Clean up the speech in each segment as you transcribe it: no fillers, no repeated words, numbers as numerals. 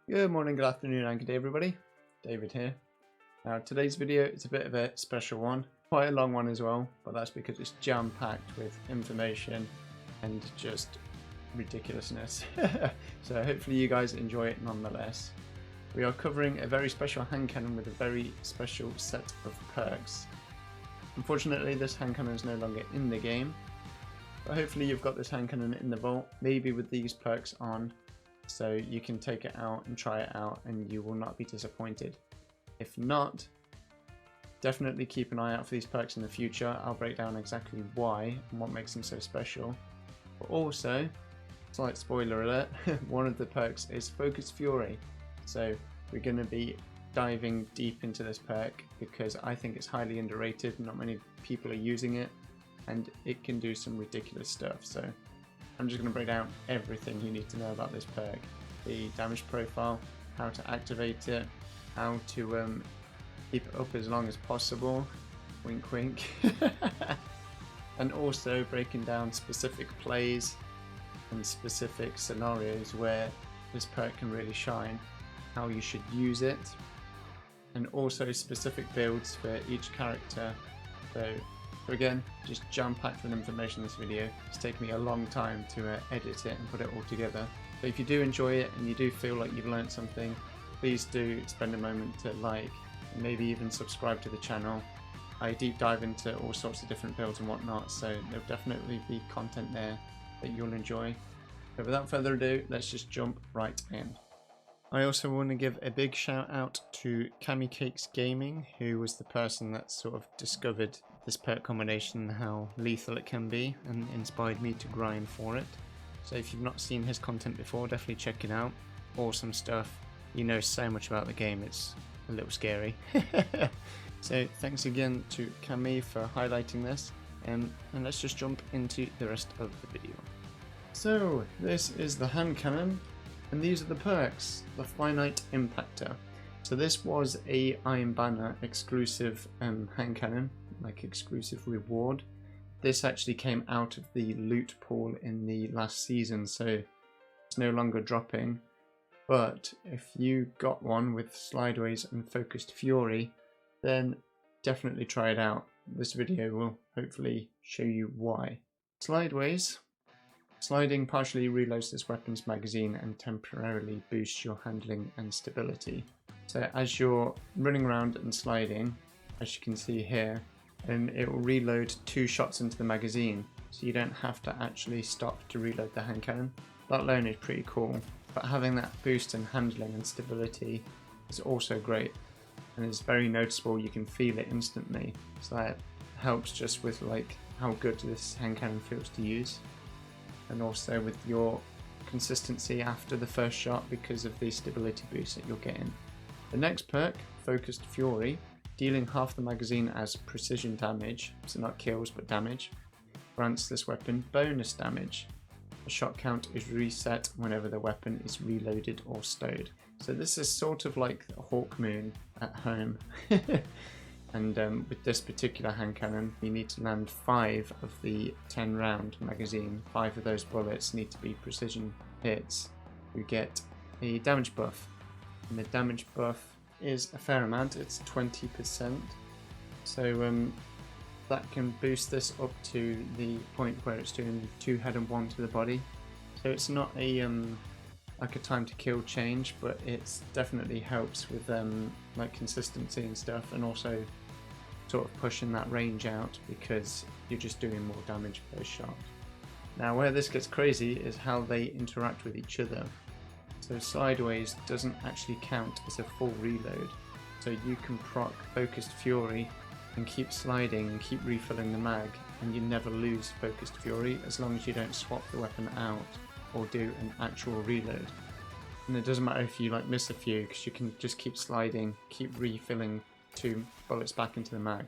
Good morning, good afternoon, and good day everybody. David here. Now today's video is a bit of a special one, quite a long one as well, but that's because it's jam-packed with information and just ridiculousness. So hopefully you guys enjoy it nonetheless. We are covering a very special hand cannon with a very special set of perks. Unfortunately this hand cannon is no longer in the game, but hopefully you've got this hand cannon in the vault, maybe with these perks on, so you can take it out and try it out and you will not be disappointed. If not, definitely keep an eye out for these perks in the future. I'll break down exactly why and what makes them so special. But also, slight spoiler alert, one of the perks is Focused Fury. So we're going to be diving deep into this perk because I think it's highly underrated. Not many people are using it and it can do some ridiculous stuff. So I'm just going to break down everything you need to know about this perk. The damage profile, how to activate it, how to keep it up as long as possible, wink wink, and also breaking down specific plays and specific scenarios where this perk can really shine, how you should use it, and also specific builds for each character. So again, just jam-packed with information in this video. It's taken me a long time to edit it and put it all together. So if you do enjoy it and you do feel like you've learned something, please do spend a moment to like and maybe even subscribe to the channel. I deep dive into all sorts of different builds and whatnot, so there'll definitely be content there that you'll enjoy. But without further ado, let's just jump right in. I also want to give a big shout out to Cammy Cakes Gaming, who was the person that sort of discovered this perk combination, how lethal it can be, and inspired me to grind for it. So if you've not seen his content before, definitely check it out. Awesome stuff. He knows so much about the game, it's a little scary. So thanks again to Cammy for highlighting this, and let's just jump into the rest of the video. So this is the hand cannon, and these are the perks. The Finite Impactor. So this was a Iron Banner exclusive hand cannon, like exclusive reward. This actually came out of the loot pool in the last season, so it's no longer dropping. But if you got one with Slideways and Focused Fury, then definitely try it out. This video will hopefully show you why. Slideways. Sliding partially reloads this weapon's magazine and temporarily boosts your handling and stability. So as you're running around and sliding, as you can see here, it will reload 2 shots into the magazine, so you don't have to actually stop to reload the hand cannon. That alone is pretty cool, but having that boost in handling and stability is also great, and it's very noticeable. You can feel it instantly, so that helps just with like how good this hand cannon feels to use, and also with your consistency after the first shot because of the stability boost that you're getting. The next perk, Focused Fury, dealing half the magazine as precision damage, so not kills but damage, grants this weapon bonus damage. The shot count is reset whenever the weapon is reloaded or stowed. So this is sort of like a Hawk Moon at home. And with this particular hand cannon, you need to land 5 of the 10 round magazine. 5 of those bullets need to be precision hits. You get a damage buff, and the damage buff is a fair amount. It's 20%. So that can boost this up to the point where it's doing 2 head and 1 to the body. So it's not a like a time to kill change, but it definitely helps with like consistency and stuff, and also sort of pushing that range out because you're just doing more damage per shot. Now where this gets crazy is how they interact with each other. So Slideways doesn't actually count as a full reload, so you can proc Focused Fury and keep sliding and keep refilling the mag, and you never lose Focused Fury as long as you don't swap the weapon out or do an actual reload. And it doesn't matter if you like miss a few, because you can just keep sliding, keep refilling 2 bullets back into the mag,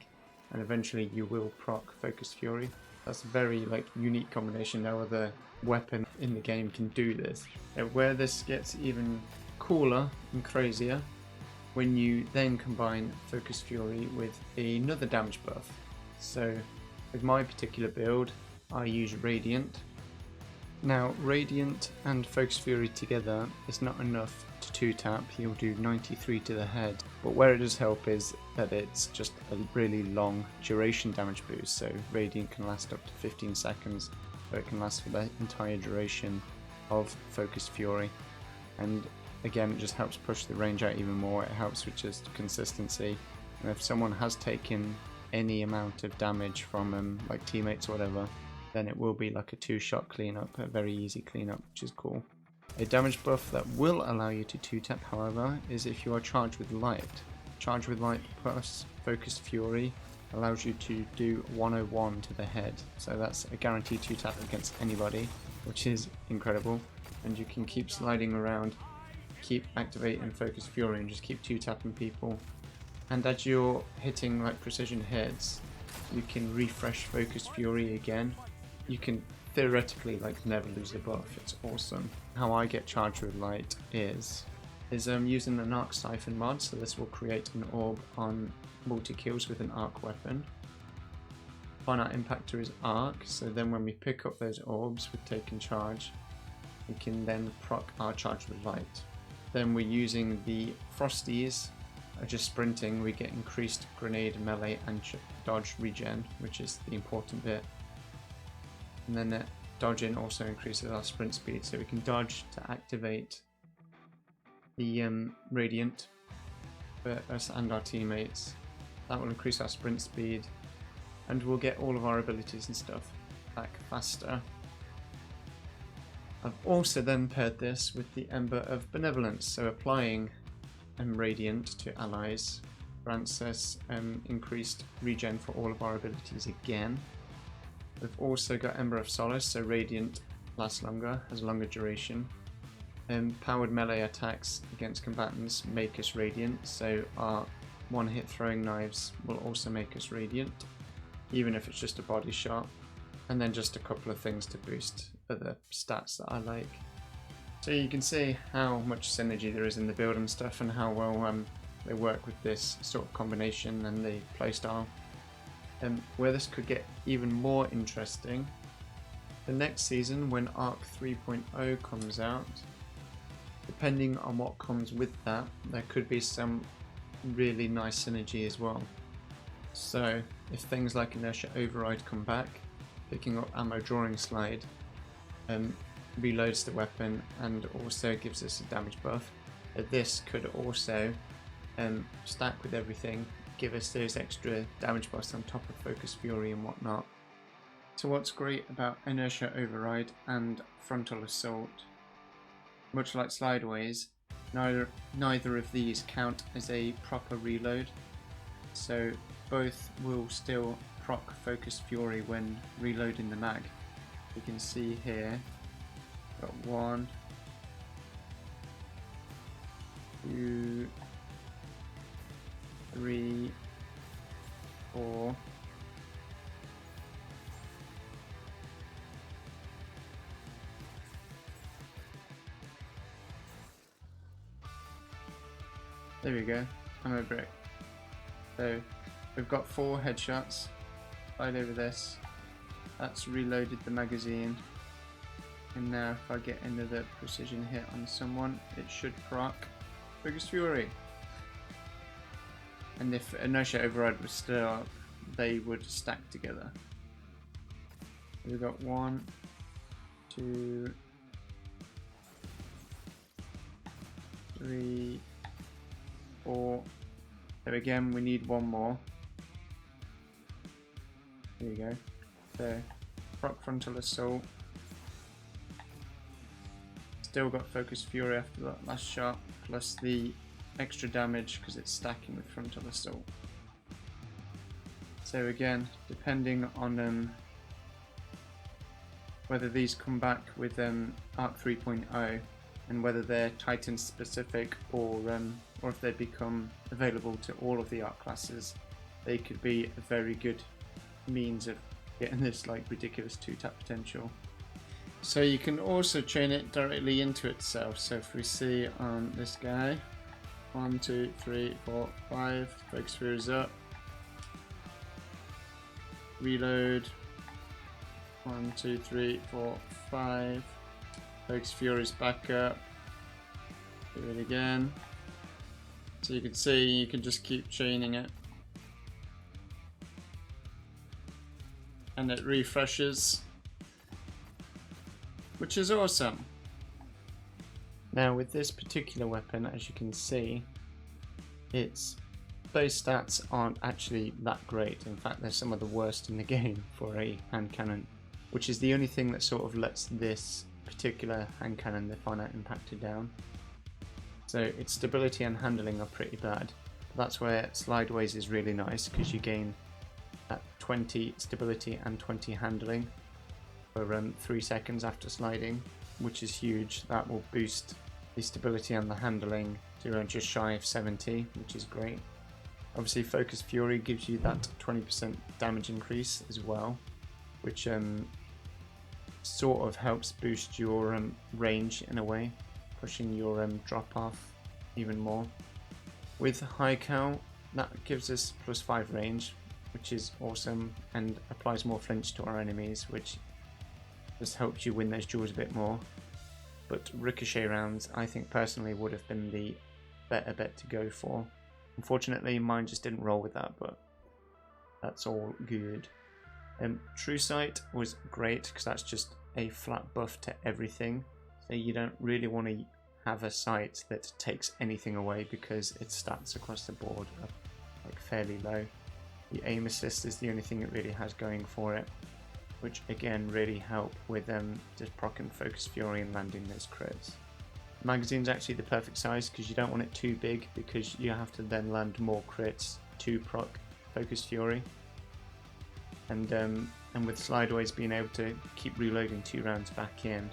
and eventually you will proc Focused Fury. That's a very like unique combination. No other weapon in the game can do this. Where this gets even cooler and crazier, when you then combine Focused Fury with another damage buff. So with my particular build, I use Radiant, Now, Radiant and Focus Fury together is not enough to 2-tap, you'll do 93 to the head, but where it does help is that it's just a really long duration damage boost, so Radiant can last up to 15 seconds, so it can last for the entire duration of Focus Fury, and again it just helps push the range out even more. It helps with just consistency, and if someone has taken any amount of damage from like teammates or whatever, then it will be like a 2-shot cleanup, a very easy cleanup, which is cool. A damage buff that will allow you to 2-tap, however, is if you are charged with light. Charged with light plus Focus Fury allows you to do 101 to the head, so that's a guaranteed 2-tap against anybody, which is incredible. And you can keep sliding around, keep activating Focus Fury and just keep 2-tapping people. And as you're hitting like precision hits, you can refresh Focus Fury again. You can theoretically like never lose the buff. It's awesome. How I get charged with light is using an arc siphon mod, so this will create an orb on multi-kills with an arc weapon. Finite Impactor is arc, so then when we pick up those orbs with taking charge, we can then proc our charge with light. Then we're using the Frosteez, just sprinting, we get increased grenade, melee and dodge regen, which is the important bit. And then dodging also increases our sprint speed, so we can dodge to activate the Radiant for us and our teammates. That will increase our sprint speed, and we'll get all of our abilities and stuff back faster. I've also then paired this with the Ember of Benevolence, so applying Radiant to allies grants us increased regen for all of our abilities again. We've also got Ember of Solace, so Radiant lasts longer, has longer duration. Powered melee attacks against combatants make us Radiant, so our one-hit throwing knives will also make us Radiant, even if it's just a body shot. And then just a couple of things to boost other stats that I like. So you can see how much synergy there is in the build and stuff, and how well they work with this sort of combination and the playstyle. Where this could get even more interesting, the next season when Arc 3.0 comes out, depending on what comes with that, there could be some really nice synergy as well. So if things like Inertia Override come back, picking up ammo drawing slide reloads the weapon and also gives us a damage buff. This could also stack with everything, give us those extra damage buffs on top of Focus Fury and whatnot. So what's great about Inertia Override and Frontal Assault, much like Slideways, neither of these count as a proper reload, so both will still proc Focus Fury when reloading the mag. You can see here, got 1, 2, 3, 4, there we go, ammo brick. So we've got 4 headshots. Slide over this, that's reloaded the magazine, and now if I get another precision hit on someone, it should proc Focus Fury. And if Inertia Override was still up, they would stack together. We've got 1, 2, 3, 4. So again, we need 1 more. There you go. So, proc Frontal Assault. Still got Focus Fury after that last shot, plus the extra damage because it's stacking with Frontal Assault. So again, depending on whether these come back with Arc 3.0 and whether they're Titan specific or if they become available to all of the Arc classes, they could be a very good means of getting this like ridiculous 2-tap potential. So you can also chain it directly into itself. So if we see on this guy, 1, 2, 3, 4, 5, Focus Fury is up, reload, 1, 2, 3, 4, 5. Focus Fury's back up. Do it again. So you can see you can just keep chaining it. And it refreshes, which is awesome. Now with this particular weapon, as you can see, its base stats aren't actually that great. In fact, they're some of the worst in the game for a hand cannon, which is the only thing that sort of lets this particular hand cannon, the Finite Impactor, down. So its stability and handling are pretty bad. That's where Slideways is really nice, because you gain at 20 stability and 20 handling for 3 seconds after sliding, which is huge. That will boost the stability and the handling to just shy of 70, which is great. Obviously Focus Fury gives you that 20% damage increase as well, which sort of helps boost your range in a way, pushing your drop off even more. With High Cal, that gives us +5 range, which is awesome, and applies more flinch to our enemies, which just helps you win those duels a bit more. But ricochet rounds, I think personally, would have been the better bet to go for. Unfortunately, mine just didn't roll with that, but that's all good. True Sight was great, because that's just a flat buff to everything, so you don't really want to have a sight that takes anything away, because its stats across the board are like fairly low. The aim assist is the only thing it really has going for it, which again really help with just proccing Focus Fury and landing those crits. The magazine's actually the perfect size, because you don't want it too big, because you have to then land more crits to proc Focus Fury. And with Slideways being able to keep reloading 2 rounds back in,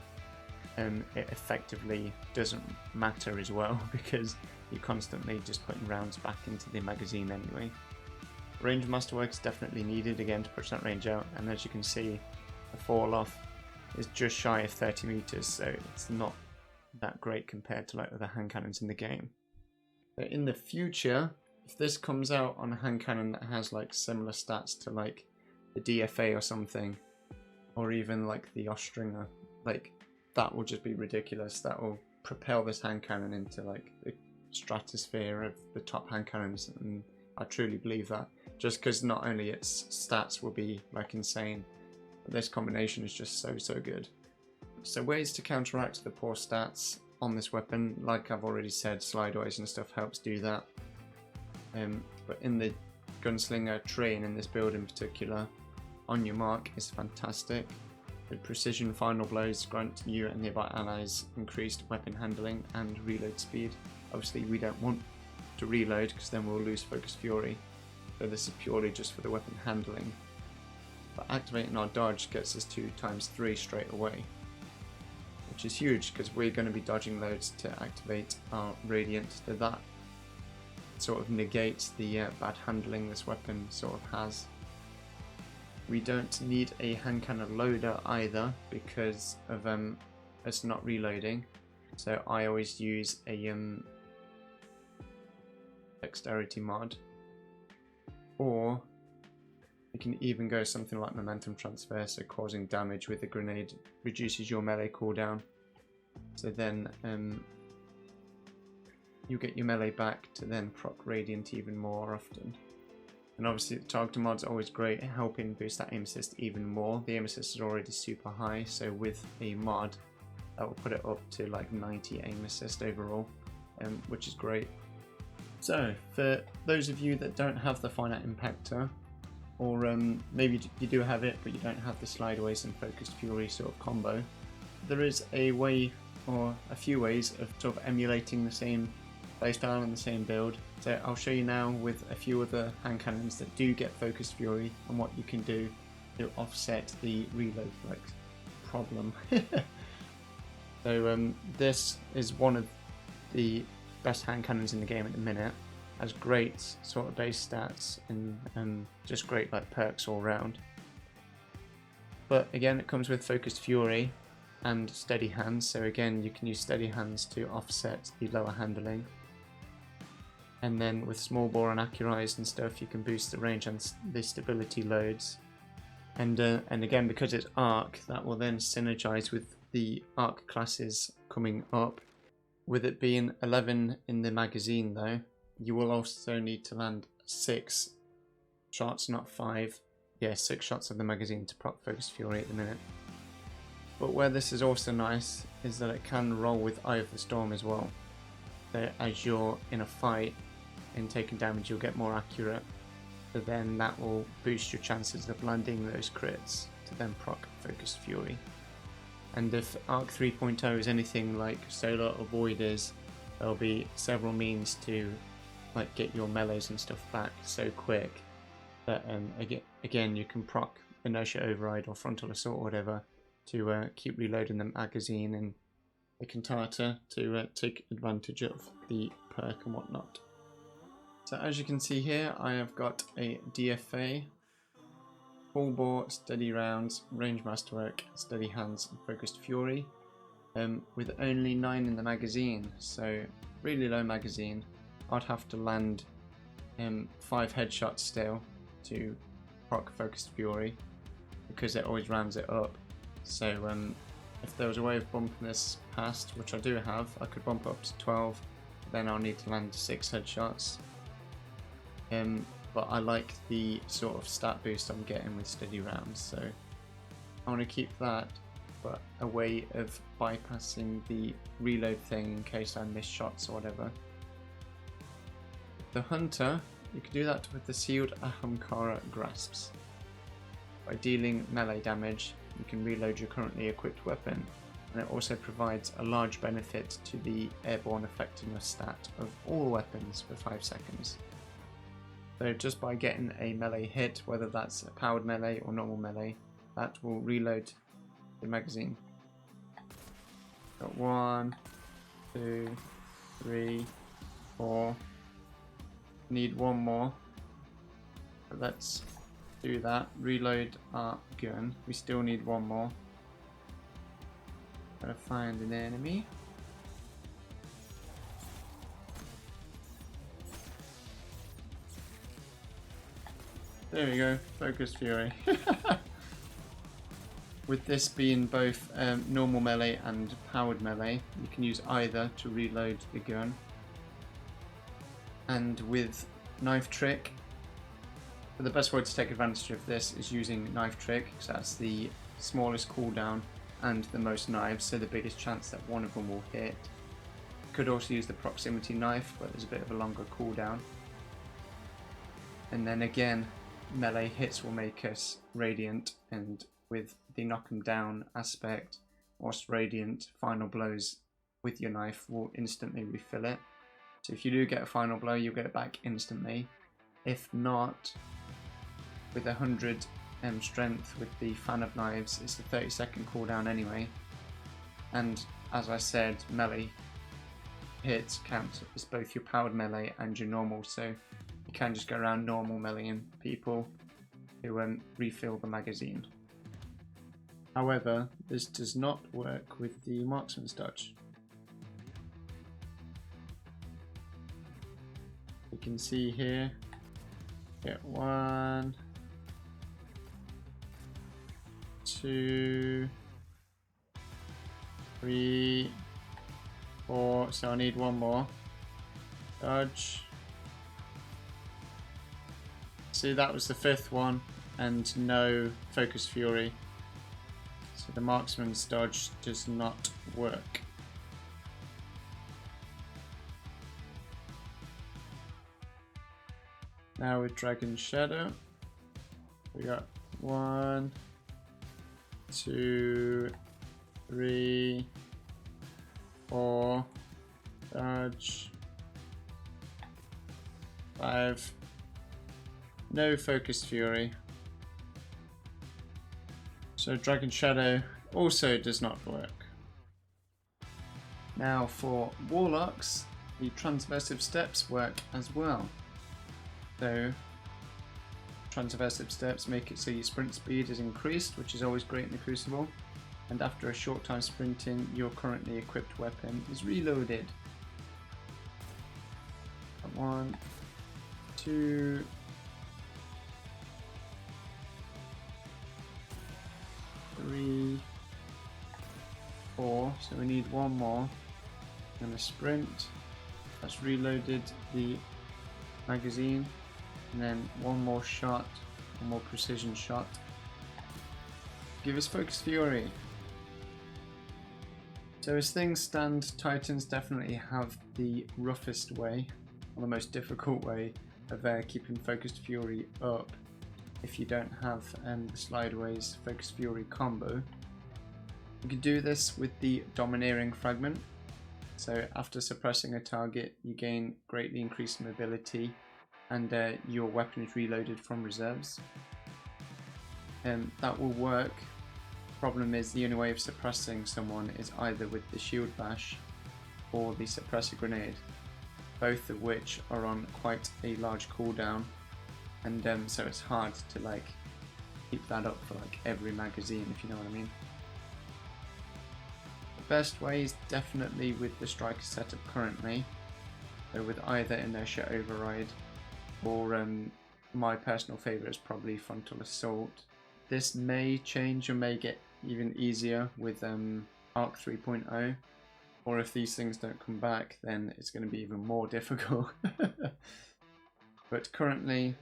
it effectively doesn't matter as well, because you're constantly just putting rounds back into the magazine anyway. Range Masterwork is definitely needed again to push that range out, and as you can see, the fall off is just shy of 30 meters, so it's not that great compared to like other hand cannons in the game. But in the future, if this comes out on a hand cannon that has like similar stats to like the DFA or something, or even like the Ostringer, like that will just be ridiculous. That will propel this hand cannon into like the stratosphere of the top hand cannons, and I truly believe that, just because not only its stats will be like insane, but this combination is just so good. So ways to counteract the poor stats on this weapon, like I've already said, Slideways and stuff helps do that. But in the Gunslinger train, in this build in particular, On Your Mark is fantastic. The precision final blows grant you and nearby allies increased weapon handling and reload speed. Obviously we don't want to reload, because then we'll lose Focus Fury, so this is purely just for the weapon handling. But activating our dodge gets us to ×3 straight away, which is huge, because we're going to be dodging loads to activate our Radiant, so that sort of negates the bad handling this weapon sort of has. We don't need a hand cannon loader either, because of us not reloading, so I always use a dexterity mod, or you can even go something like momentum transfer, so causing damage with a grenade reduces your melee cooldown, so then you get your melee back to then proc Radiant even more often. And obviously the targeting mod's always great, helping boost that aim assist even more. The aim assist is already super high, so with a mod that will put it up to like 90 aim assist overall, which is great. So for those of you that don't have the Finite Impactor, or maybe you do have it but you don't have the Slideways and Focus Fury sort of combo, there is a way, or a few ways, of sort of emulating the same playstyle and the same build. So I'll show you now with a few other hand cannons that do get Focus Fury, and what you can do to offset the reload problem. So this is one of the best hand cannons in the game at the minute. Has great sort of base stats and just great like perks all round. But again, it comes with Focused Fury and Steady Hands, so again you can use Steady Hands to offset the lower handling. And then with small bore and accurized and stuff, you can boost the range and the stability loads. And again, because it's arc, that will then synergize with the arc classes coming up. With it being 11 in the magazine though, you will also need to land 6 shots, not 5. Yeah, 6 shots of the magazine to proc Focus Fury at the minute. But where this is also nice is that it can roll with Eye of the Storm as well. So as you're in a fight and taking damage, you'll get more accurate. So then that will boost your chances of landing those crits to then proc Focus Fury. And if Arc 3.0 is anything like Solar or Void is, there'll be several means to like get your melees and stuff back so quick that again you can proc Inertia Override or Frontal Assault or whatever to keep reloading the magazine and the Cantata to take advantage of the perk and whatnot. So as you can see here, I have got a DFA, full bore, steady rounds, range masterwork, steady hands, and focused fury, with only 9 in the magazine. So really low magazine. I'd have to land 5 headshots still to proc focused fury because it always rounds it up. So if there was a way of bumping this past, which I do have, I could bump up to 12. Then I'll need to land 6 headshots. But I like the sort of stat boost I'm getting with steady rounds, so I want to keep that, but a way of bypassing the reload thing in case I miss shots or whatever. The Hunter, you can do that with the Sealed Ahamkara Grasps. By dealing melee damage, you can reload your currently equipped weapon, and it also provides a large benefit to the airborne effectiveness stat of all weapons for 5 seconds. So just by getting a melee hit, whether that's a powered melee or normal melee, that will reload the magazine. Got 1, 2, 3, 4. Need 1 more. But let's do that. Reload our gun. We still need 1 more. Gotta find an enemy. There we go, Focused Fury. With this being both normal melee and powered melee, you can use either to reload the gun. And with Knife Trick, the best way to take advantage of this is using Knife Trick, because that's the smallest cooldown and the most knives, so the biggest chance that one of them will hit. You could also use the Proximity Knife, but there's a bit of a longer cooldown. And then again, melee hits will make us radiant, and with the knock 'em down aspect, whilst radiant, final blows with your knife will instantly refill it. So if you do get a final blow, you'll get it back instantly. If not, with 100 strength with the fan of knives, it's a 30-second cooldown anyway. And as I said, melee hits count as both your powered melee and your normal, so you can just go around normal meleeing people who refill the magazine. However, this does not work with the Marksman's dodge. You can see here, get 1, 2, 3, 4, so I need 1 more. Dodge. See, that was the 5th one, and no Focus Fury. So the Marksman's dodge does not work. Now with Dragon Shadow, we got 1, 2, 3, 4, dodge, 5, no Focus Fury. So Dragon Shadow also does not work. Now for Warlocks, the transversive steps work as well. So transversive steps make it so your sprint speed is increased, which is always great in the Crucible, and after a short time sprinting, your currently equipped weapon is reloaded. 1, 2, 3, 4. So we need one more. And a sprint. That's reloaded the magazine. And then one more shot, one more precision shot. Give us Focus Fury. So as things stand, Titans definitely have the roughest way, or the most difficult way, of keeping Focused Fury up if you don't have the Slideways Focus Fury combo. You can do this with the Domineering Fragment. So after suppressing a target, you gain greatly increased mobility and your weapon is reloaded from reserves. That will work. Problem is, the only way of suppressing someone is either with the shield bash or the suppressor grenade, both of which are on quite a large cooldown, and so it's hard to like keep that up for like every magazine, if you know what I mean. The best way is definitely with the striker setup currently, so with either Inertia Override or my personal favourite is probably Frontal Assault. This may change or may get even easier with Arc 3.0, or if these things don't come back then it's going to be even more difficult. But currently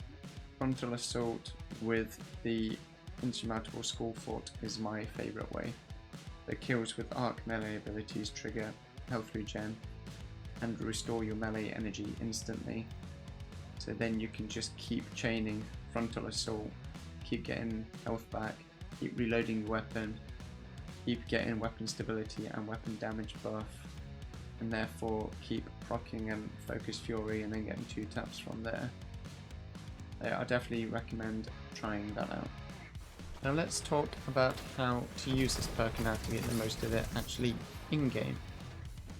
Frontal Assault with the Insurmountable School Fort is my favourite way. The kills with arc melee abilities trigger health regen and restore your melee energy instantly, so then you can just keep chaining Frontal Assault, keep getting health back, keep reloading your weapon, keep getting weapon stability and weapon damage buff, and therefore keep proccing and Focus Fury and then getting 2 taps from there. I definitely recommend trying that out. Now let's talk about how to use this perk and how to get the most of it actually in-game.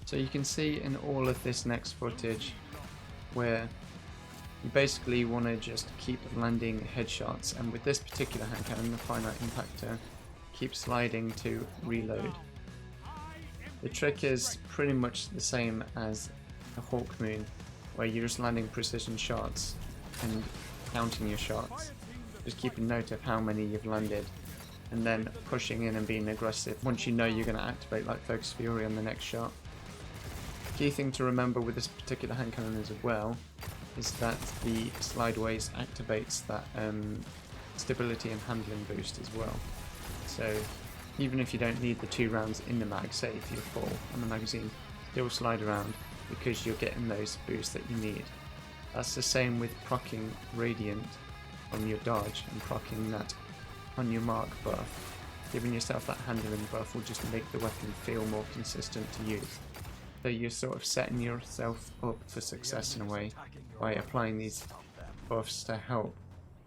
So you can see in all of this next footage where you basically want to just keep landing headshots, and with this particular hand cannon, the Finite Impactor, keep sliding to reload. The trick is pretty much the same as a Hawk Moon, where you're just landing precision shots and counting your shots, just keeping note of how many you've landed, and then pushing in and being aggressive once you know you're going to activate like Focus Fury on the next shot. Key thing to remember with this particular hand cannon as well is that the Slideways activates that stability and handling boost as well. So even if you don't need the 2 rounds in the mag, say if you're full on the magazine, still slide around because you're getting those boosts that you need. That's the same with proccing Radiant on your dodge and proccing that on your mark buff. Giving yourself that handling buff will just make the weapon feel more consistent to use. So you're sort of setting yourself up for success in a way by applying these buffs to help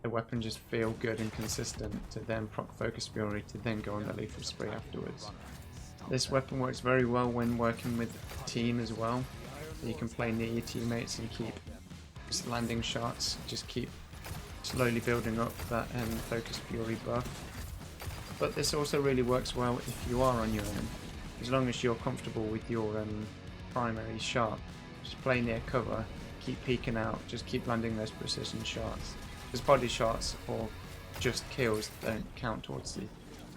the weapon just feel good and consistent, to then proc Focus Fury to then go on the lethal spree afterwards. This weapon works very well when working with a team as well. So you can play near your teammates and keep just landing shots, just keep slowly building up that Focus Fury buff. But this also really works well if you are on your own, as long as you're comfortable with your primary shot. Just play near cover, keep peeking out, just keep landing those precision shots. Because body shots or just kills don't count towards the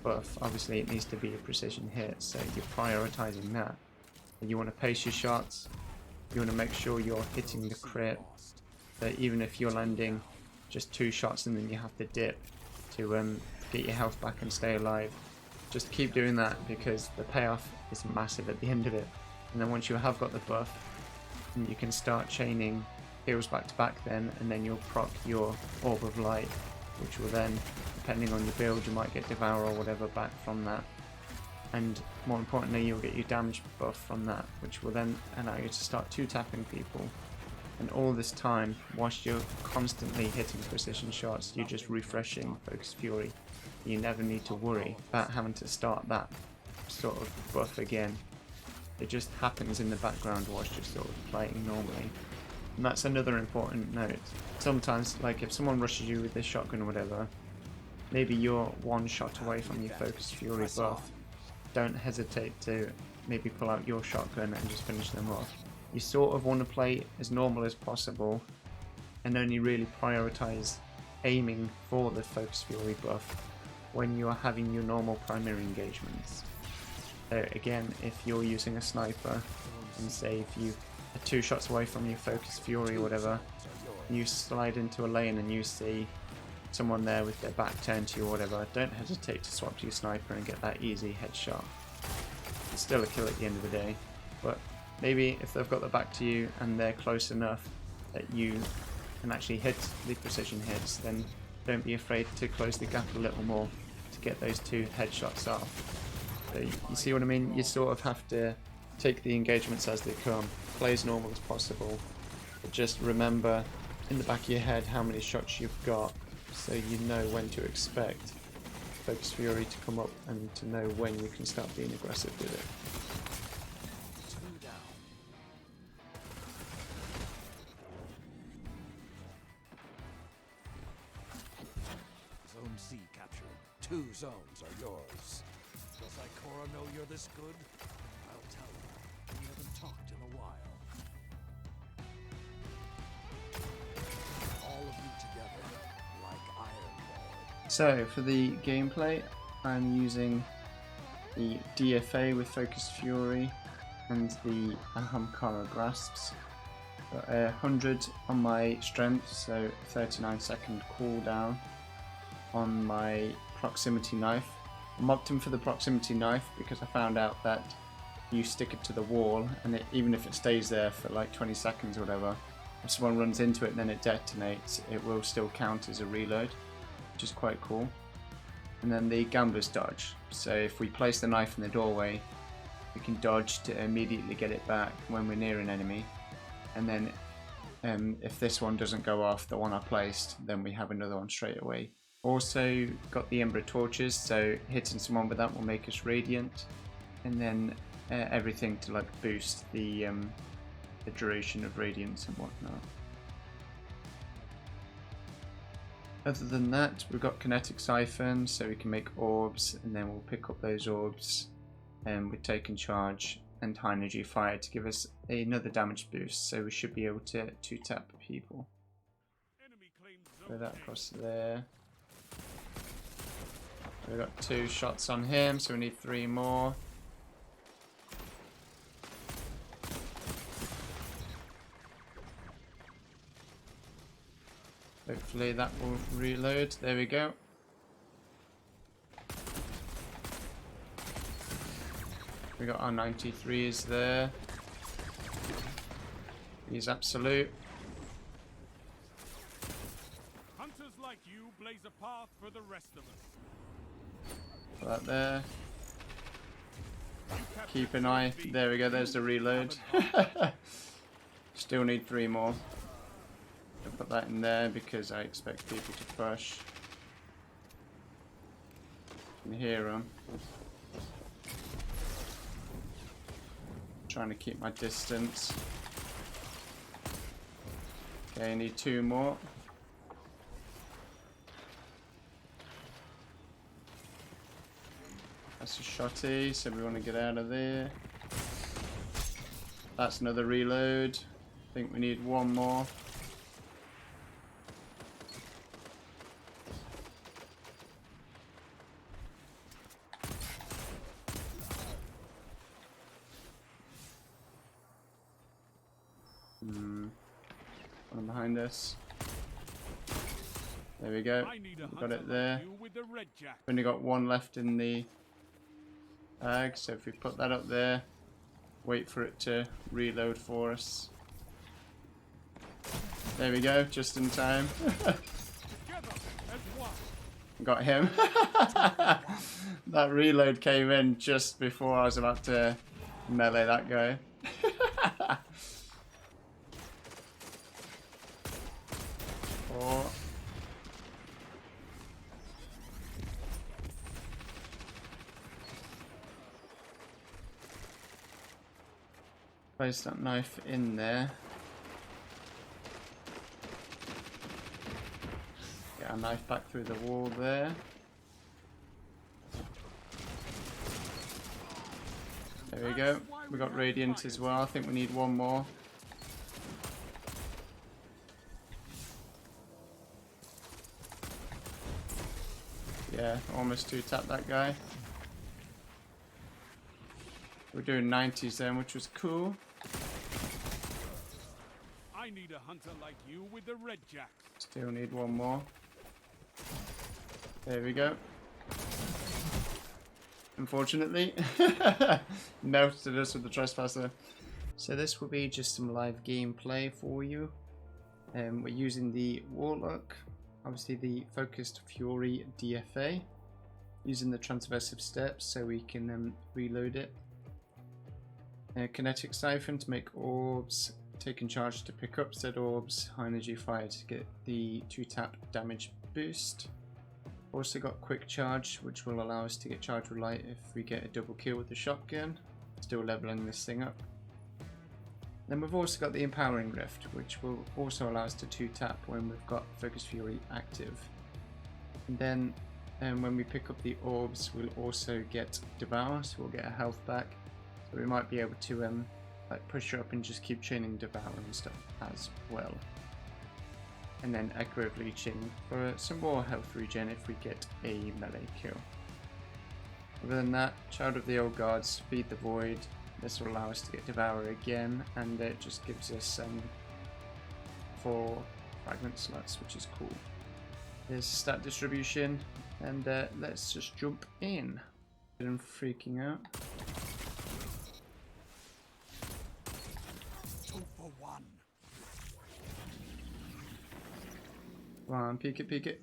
buff. Obviously it needs to be a precision hit, so you're prioritizing that. And you want to pace your shots, you want to make sure you're hitting the crit, that even if you're landing just 2 shots and then you have to dip to get your health back and stay alive, just keep doing that because the payoff is massive at the end of it. And then once you have got the buff, you can start chaining heals back to back then, and then you'll proc your Orb of Light, which will then, depending on your build, you might get Devour or whatever back from that. And more importantly, you'll get your damage buff from that, which will then allow you to start 2-tapping people. And all this time, whilst you're constantly hitting precision shots, you're just refreshing Focus Fury. You never need to worry about having to start that sort of buff again. It just happens in the background whilst you're sort of playing normally. And that's another important note. Sometimes, like if someone rushes you with this shotgun or whatever, maybe you're 1 shot away from your Focus Fury buff. Don't hesitate to maybe pull out your shotgun and just finish them off. You sort of want to play as normal as possible and only really prioritize aiming for the Focus Fury buff when you are having your normal primary engagements. So again, if you're using a sniper, and say if you are 2 shots away from your focus fury or whatever, you slide into a lane and you see someone there with their back turned to you or whatever, don't hesitate to swap to your sniper and get that easy headshot. It's still a kill at the end of the day, but maybe if they've got their back to you and they're close enough that you can actually hit the precision hits, then don't be afraid to close the gap a little more to get those 2 headshots off. So you see what I mean? You sort of have to take the engagements as they come, play as normal as possible, but just remember in the back of your head how many shots you've got, so you know when to expect Focus Fury to come up and to know when you can start being aggressive with it. Zone C captured. 2 zones are yours. Does Ikora know you're this good? I'll tell her. We haven't talked in a while. All of you together, like Iron Lord. So for the gameplay, I'm using the DFA with Focus Fury and the Ahamkara Grasps. Got 100 on my strength, so 39-second cooldown on my proximity knife. I mobbed him for the proximity knife because I found out that you stick it to the wall and even if it stays there for like 20 seconds or whatever, if someone runs into it and then it detonates, it will still count as a reload, which is quite cool. And then the Gambler's Dodge. So if we place the knife in the doorway, we can dodge to immediately get it back when we're near an enemy. And then if this one doesn't go off, the one I placed, then we have another one straight away. Also got the Ember Torches, so hitting someone with that will make us radiant. And then everything to like boost the duration of radiance and whatnot. Other than that, we've got Kinetic Siphon, so we can make orbs, and then we'll pick up those orbs with Taken Charge and High Energy Fire to give us another damage boost, so we should be able to 2-tap people. Throw that across there. We've got 2 shots on him, so we need 3 more. Hopefully that will reload. There we go. We got our 93s there. He's absolute. Hunters like you blaze a path for the rest of us. Put that there. Keep an eye. There we go. There's the reload. Still need 3 more. I'll put that in there because I expect people to push. You can hear them. Trying to keep my distance. Okay, I need 2 more. That's a shotty, so we want to get out of there. That's another reload. I think we need 1 more. One behind us. There we go. We've got it there. We've only got 1 left in the bag, so if we put that up there, wait for it to reload for us. There we go, just in time. Got him. That reload came in just before I was about to melee that guy. Place that knife in there. Get our knife back through the wall there. There we go. We got Radiant as well. I think we need 1 more. Yeah, almost 2-tapped that guy. We're doing 90s then, which was cool. I need a hunter like you with the red jacks. Still need one more. There we go. Unfortunately, melted us with the trespasser. So this will be just some live gameplay for you. We're using the Warlock, obviously the Focused Fury DFA, using the transversive steps so we can reload it. Kinetic Siphon to make orbs, taking charge to pick up said orbs, high energy fire to get the 2-tap damage boost. Also got quick charge, which will allow us to get charge with light if we get a double kill with the shotgun. Still leveling this thing up. Then we've also got the Empowering Rift, which will also allow us to 2-tap when we've got Focus Fury active. And then when we pick up the orbs, we'll also get Devour, so we'll get a health back. So we might be able to like push up and just keep chaining Devour and stuff as well. And then Echo of Leeching for some more health regen if we get a melee kill. Other than that, Child of the Old Gods, Feed the Void. This will allow us to get Devour again, and it just gives us 4 fragment slots, which is cool. There's stat distribution, and let's just jump in. I'm freaking out. 2 for 1. Come on, peek it, peek it.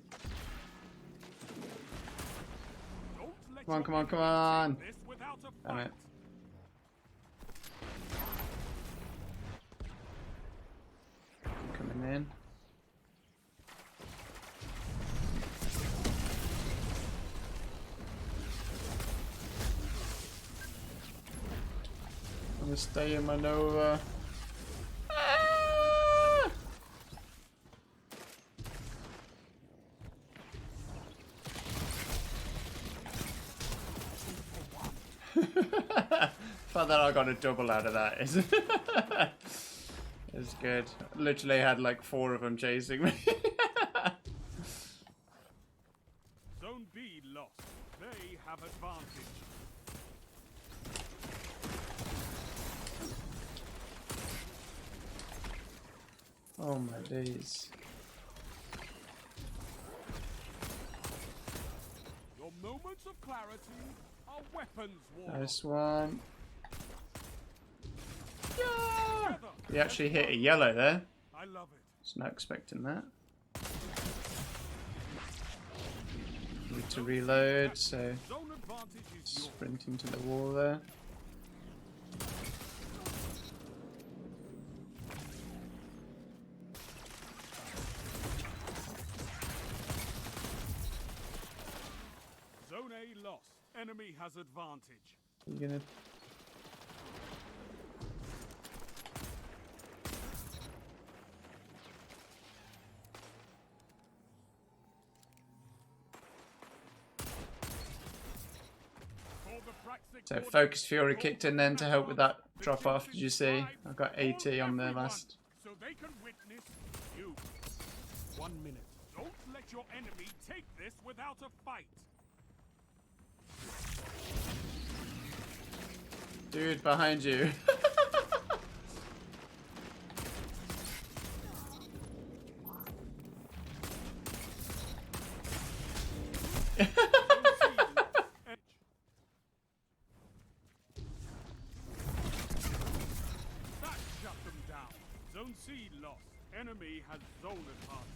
Don't let Come on, your come on, come enemy on. take this without a Damn fight. it. Coming in. I'm gonna stay in my Nova. Ah! Thought that I got a double out of that. It's good. Literally had like 4 of them chasing me. Zone B lost. They have advantage. Oh my days. Your moments of clarity are weapons, Warlock. Nice one. Yeah! Together. We actually hit a yellow there. I love it. Was not expecting that. Need to reload, so Zone advantage is yours. sprint into the wall there. Zone A lost. Enemy has advantage. You're gonna. So Focus Fury kicked in then to help with that drop off. Did you see? I got 80 on there last. So they can witness you. 1 minute. Don't let your enemy take this without a fight. Dude, behind you. That shut them down. Zone C lost. Enemy has zone advantage.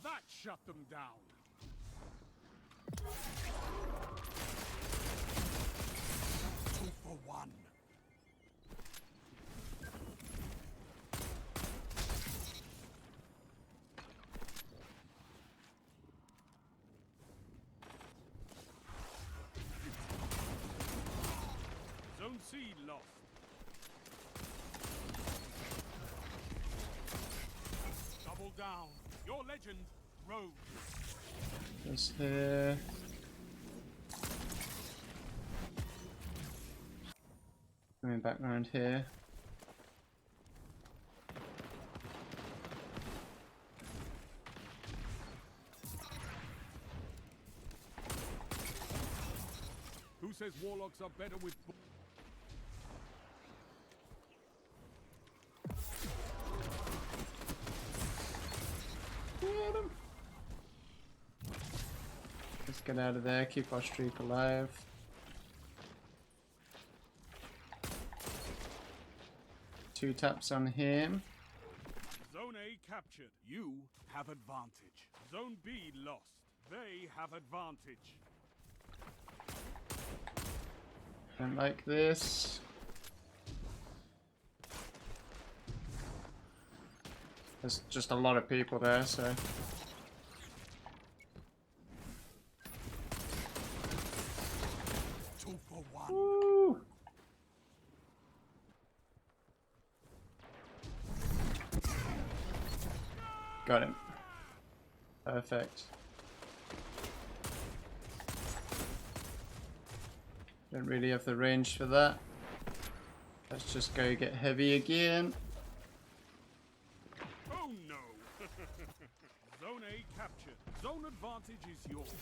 That shut them down. Two for 1. Zone C lost. Double down. Your legend, Rogue. Just here. I Coming back around here. Who says warlocks are better with... Get him. Let's get out of there, keep our streak alive. Two taps on him. Zone A captured. You have advantage. Zone B lost. They have advantage. Don't like this. There's just a lot of people there, so... Two for one. Woo! Got him. Perfect. Don't really have the range for that. Let's just go get heavy again. Oh no! Zone A captured. Zone advantage is yours.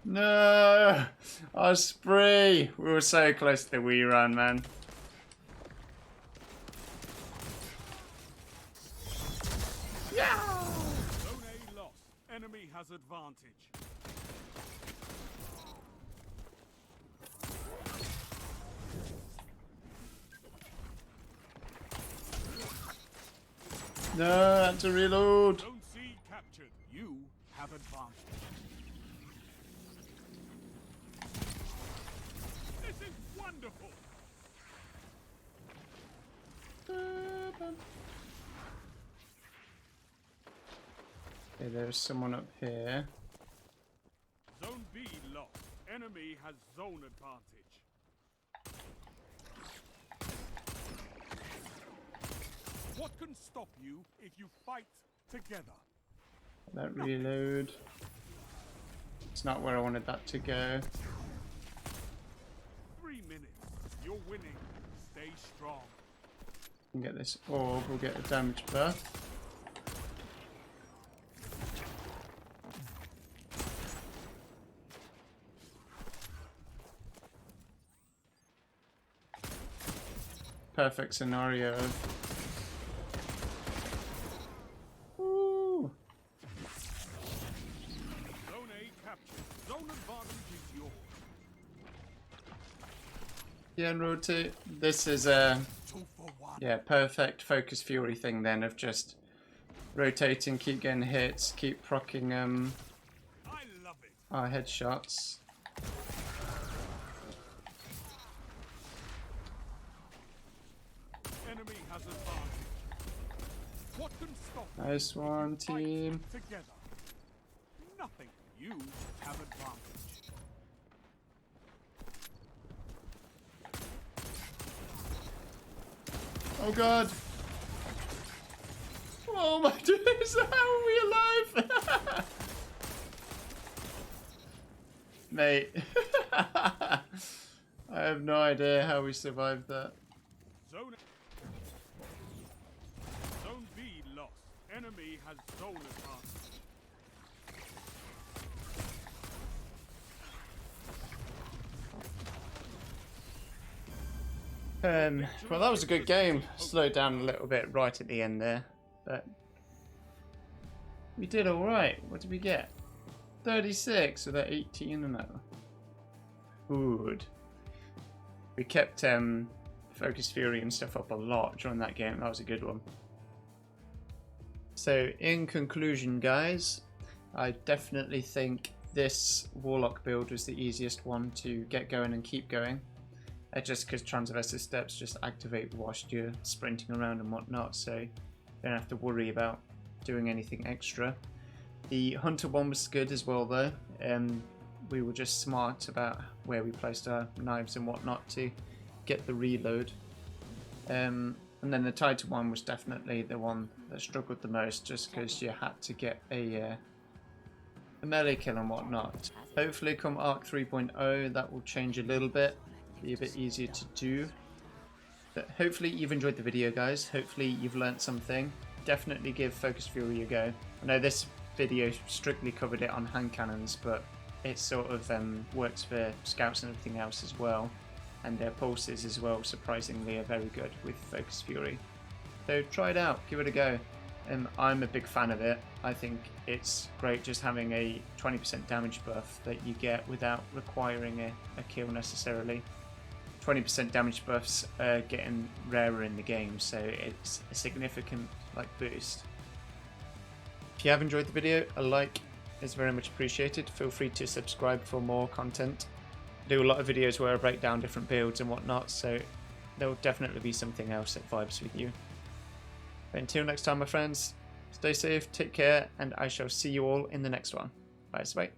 No! Our spree! We were so close to the Wii run, man. Yeah! Zone A lost. Enemy has advantage. No, I had to reload. Zone C captured. You have advantage. This is wonderful. Okay, there's someone up here. Zone B lost. Enemy has zone advantage. What can stop you if you fight together? That reload. It's not where I wanted that to go. 3 minutes. You're winning. Stay strong. Can get this orb, we'll get a damage buff. Perfect scenario. Woo! Zone A captured. Zone advantage is yours. Yeah, and rotate. This is a Two for one. yeah, perfect focus fury thing then of just rotating, keep getting hits, keep proccing I love it. our headshots. Enemy has advantage. What can stop you Nice one, fight team. together? Nothing. You have advantage. Oh god! Oh my goodness, how are we alive? Mate. I have no idea how we survived that. Zone B lost. Enemy has zone advantage. Well, that was a good game. Slowed down a little bit right at the end there, but we did all right. What did we get? 36 with that 18 and that. Good. We kept Focus Fury and stuff up a lot during that game. That was a good one. So, in conclusion, guys, I definitely think this Warlock build was the easiest one to get going and keep going. Just because transversive steps just activate whilst you're sprinting around and whatnot, so you don't have to worry about doing anything extra. The Hunter one was good as well though. We were just smart about where we placed our knives and whatnot to get the reload. And then the Titan one was definitely the one that struggled the most, just because you had to get a a melee kill and whatnot. Hopefully come Arc 3.0 that will change a little bit, be a bit easier to do. But hopefully you've enjoyed the video, guys. Hopefully you've learnt something. Definitely give Focus Fury a go. I know this video strictly covered it on hand cannons, but it sort of works for scouts and everything else as well. And their pulses as well, surprisingly, are very good with Focus Fury. So try it out, give it a go. I'm a big fan of it. I think it's great just having a 20% damage buff that you get without requiring a kill necessarily. 20% damage buffs are getting rarer in the game, so it's a significant boost. If you have enjoyed the video, a like is very much appreciated. Feel free to subscribe for more content. I do a lot of videos where I break down different builds and whatnot, so there will definitely be something else that vibes with you. But until next time, my friends, stay safe, take care, and I shall see you all in the next one. Bye.